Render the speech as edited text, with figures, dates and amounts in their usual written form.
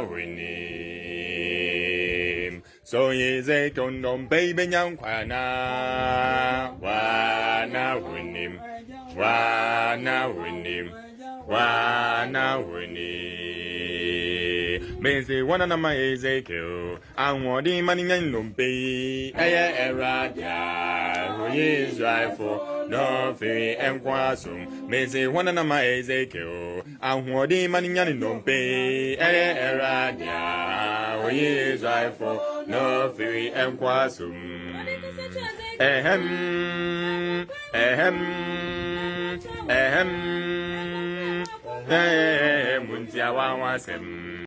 winim. So ye say condom baby nyam kwana. Wana winim. Benzi wana na ma Ezekiel. Anwadi mani nyan lumpe. Aya eradia. Roye Israel for no fe enkwasum. Benzi wana na ma Ezekiel. Anwadi mani nyan lumpe. Aya eradia. Roye Israel for no fe enkwasum. Muntia wa wasem.